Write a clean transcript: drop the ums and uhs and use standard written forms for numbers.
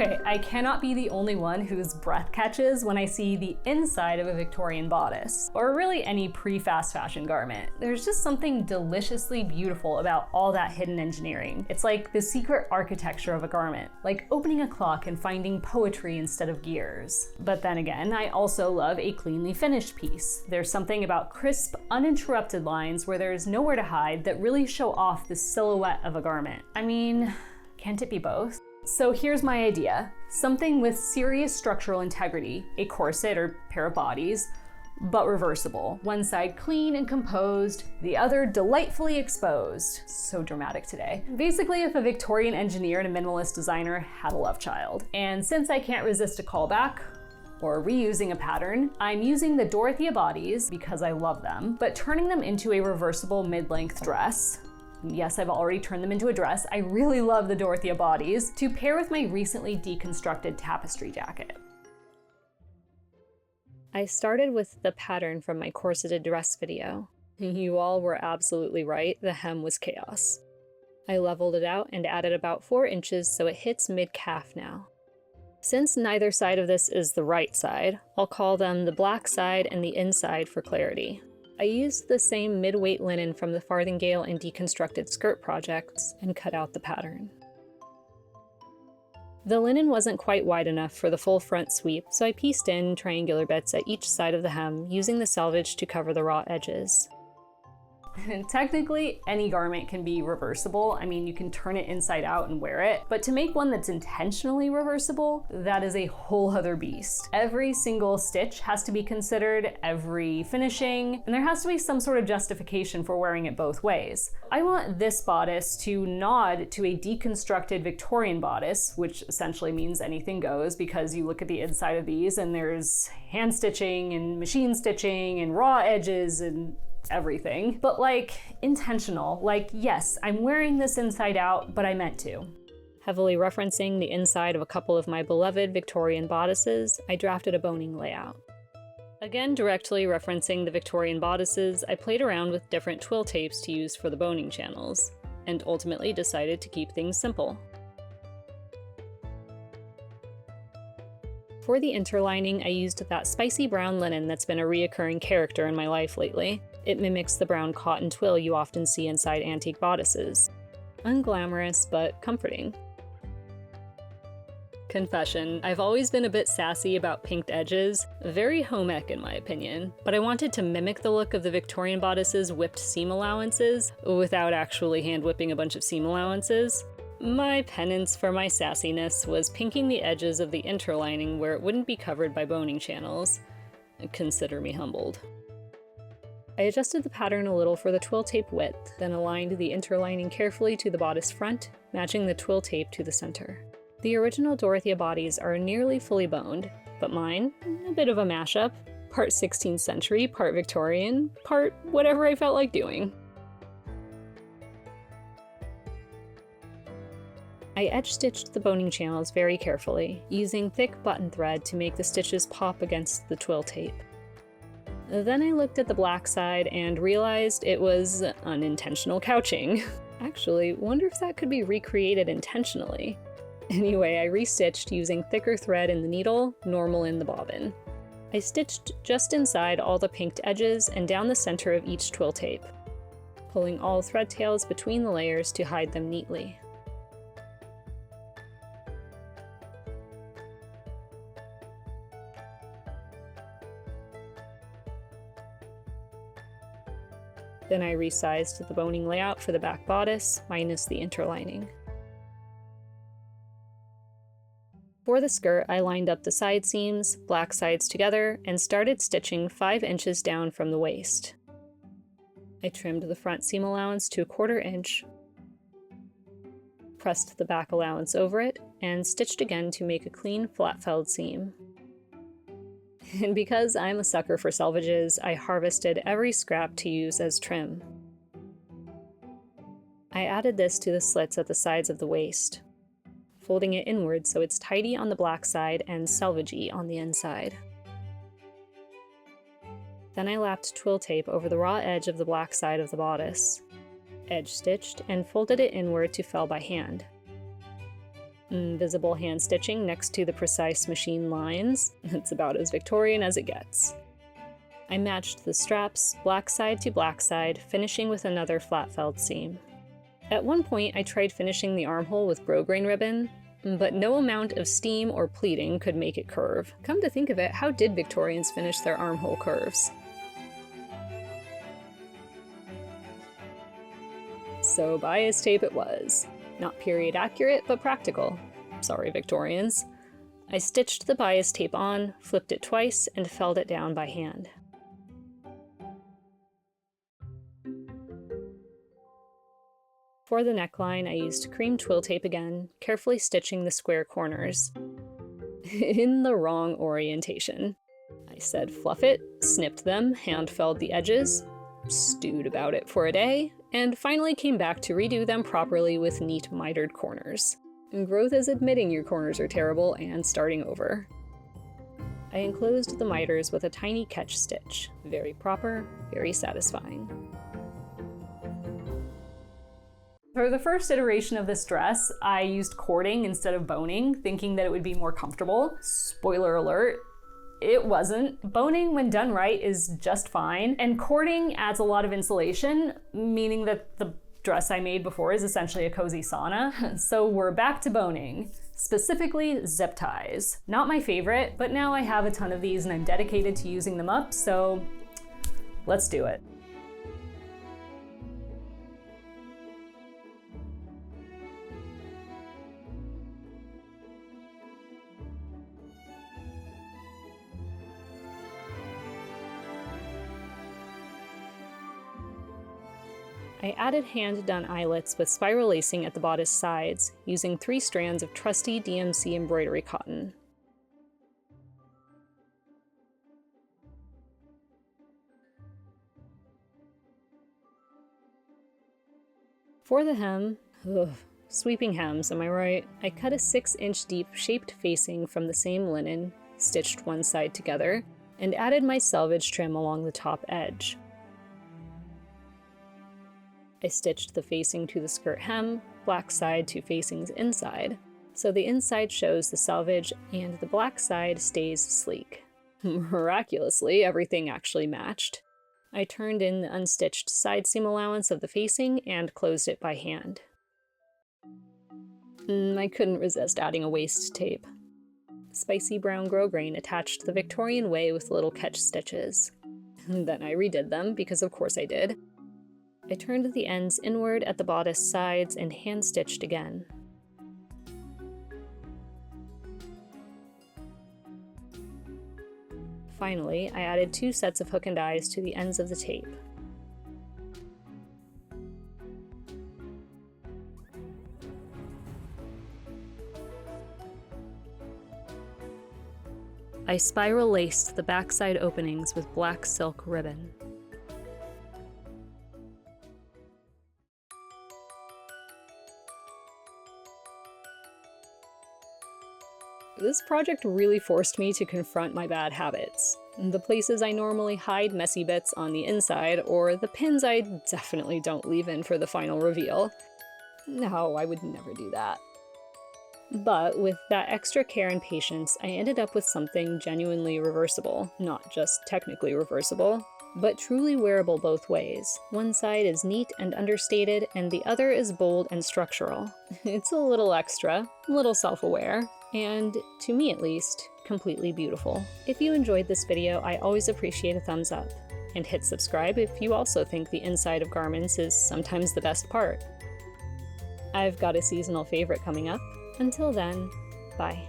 Okay, I cannot be the only one whose breath catches when I see the inside of a Victorian bodice, or really any pre-fast fashion garment. There's just something deliciously beautiful about all that hidden engineering. It's like the secret architecture of a garment, like opening a clock and finding poetry instead of gears. But then again, I also love a cleanly finished piece. There's something about crisp, uninterrupted lines where there's nowhere to hide that really show off the silhouette of a garment. I mean, can't it be both? So here's my idea. Something with serious structural integrity, a corset or pair of bodies, but reversible. One side clean and composed, the other delightfully exposed. So dramatic today. Basically, if a Victorian engineer and a minimalist designer had a love child. And since I can't resist a callback, or reusing a pattern, I'm using the Dorothea bodies because I love them, but turning them into a reversible mid-length dress. Yes, I've already turned them into a dress. I really love the Dorothea bodies to pair with my recently deconstructed tapestry jacket. I started with the pattern from my corseted dress video. You all were absolutely right, the hem was chaos. I leveled it out and added about 4 inches so it hits mid-calf now. Since neither side of this is the right side, I'll call them the black side and the inside for clarity. I used the same mid-weight linen from the farthingale and deconstructed skirt projects and cut out the pattern. The linen wasn't quite wide enough for the full front sweep, so I pieced in triangular bits at each side of the hem, using the selvage to cover the raw edges. And technically, any garment can be reversible. I mean, you can turn it inside out and wear it, but to make one that's intentionally reversible, that is a whole other beast. Every single stitch has to be considered, every finishing, and there has to be some sort of justification for wearing it both ways. I want this bodice to nod to a deconstructed Victorian bodice, which essentially means anything goes, because you look at the inside of these and there's hand stitching and machine stitching and raw edges and everything, but like intentional, like yes, I'm wearing this inside out, but I meant to. Heavily referencing the inside of a couple of my beloved Victorian bodices, I drafted a boning layout. Again, directly referencing the Victorian bodices, I played around with different twill tapes to use for the boning channels, and ultimately decided to keep things simple. For the interlining, I used that spicy brown linen that's been a reoccurring character in my life lately. It mimics the brown cotton twill you often see inside antique bodices. Unglamorous, but comforting. Confession, I've always been a bit sassy about pinked edges, very home ec in my opinion, but I wanted to mimic the look of the Victorian bodices' whipped seam allowances, without actually hand whipping a bunch of seam allowances. My penance for my sassiness was pinking the edges of the interlining where it wouldn't be covered by boning channels. Consider me humbled. I adjusted the pattern a little for the twill tape width, then aligned the interlining carefully to the bodice front, matching the twill tape to the center. The original Dorothea bodies are nearly fully boned, but mine, a bit of a mashup, part 16th century, part Victorian, part whatever I felt like doing. I edge-stitched the boning channels very carefully, using thick button thread to make the stitches pop against the twill tape. Then I looked at the black side and realized it was unintentional couching. Actually, wonder if that could be recreated intentionally. Anyway, I restitched using thicker thread in the needle, normal in the bobbin. I stitched just inside all the pinked edges and down the center of each twill tape, pulling all thread tails between the layers to hide them neatly. Then I resized the boning layout for the back bodice, minus the interlining. For the skirt, I lined up the side seams, black sides together, and started stitching 5 inches down from the waist. I trimmed the front seam allowance to 1/4 inch, pressed the back allowance over it, and stitched again to make a clean, flat-felled seam. And because I'm a sucker for selvages, I harvested every scrap to use as trim. I added this to the slits at the sides of the waist, folding it inward so it's tidy on the black side and selvagey on the inside. Then I lapped twill tape over the raw edge of the black side of the bodice, edge stitched, and folded it inward to fell by hand. Invisible hand stitching next to the precise machine lines. It's about as Victorian as it gets. I matched the straps, black side to black side, finishing with another flat felled seam. At one point, I tried finishing the armhole with grosgrain ribbon, but no amount of steam or pleating could make it curve. Come to think of it, how did Victorians finish their armhole curves? So bias tape it was. Not period accurate, but practical. Sorry, Victorians. I stitched the bias tape on, flipped it twice, and felled it down by hand. For the neckline, I used cream twill tape again, carefully stitching the square corners. In the wrong orientation. I said fluff it, snipped them, hand-felled the edges, stewed about it for a day, and finally came back to redo them properly with neat mitered corners. Growth is admitting your corners are terrible and starting over. I enclosed the miters with a tiny catch stitch. Very proper, very satisfying. For the first iteration of this dress, I used cording instead of boning, thinking that it would be more comfortable. Spoiler alert, it wasn't. Boning, when done right, is just fine, and cording adds a lot of insulation, meaning that the dress I made before is essentially a cozy sauna. So we're back to boning, specifically zip ties. Not my favorite, but now I have a ton of these and I'm dedicated to using them up, so let's do it. I added hand-done eyelets with spiral lacing at the bodice sides, using 3 strands of trusty DMC embroidery cotton. For the hem, sweeping hems, am I right? I cut a 6-inch deep shaped facing from the same linen, stitched one side together, and added my selvedge trim along the top edge. I stitched the facing to the skirt hem, black side to facing's inside, so the inside shows the selvedge and the black side stays sleek. Miraculously, everything actually matched. I turned in the unstitched side seam allowance of the facing and closed it by hand. I couldn't resist adding a waist tape. Spicy brown grosgrain attached the Victorian way with little catch stitches. Then I redid them, because of course I did. I turned the ends inward at the bodice sides and hand-stitched again. Finally, I added 2 sets of hook and eyes to the ends of the tape. I spiral laced the backside openings with black silk ribbon. This project really forced me to confront my bad habits. The places I normally hide messy bits on the inside, or the pins I definitely don't leave in for the final reveal. No, I would never do that. But with that extra care and patience, I ended up with something genuinely reversible. Not just technically reversible, but truly wearable both ways. One side is neat and understated, and the other is bold and structural. It's a little extra, a little self-aware, and, to me at least, completely beautiful. If you enjoyed this video, I always appreciate a thumbs up. And hit subscribe if you also think the inside of garments is sometimes the best part. I've got a seasonal favorite coming up. Until then, bye.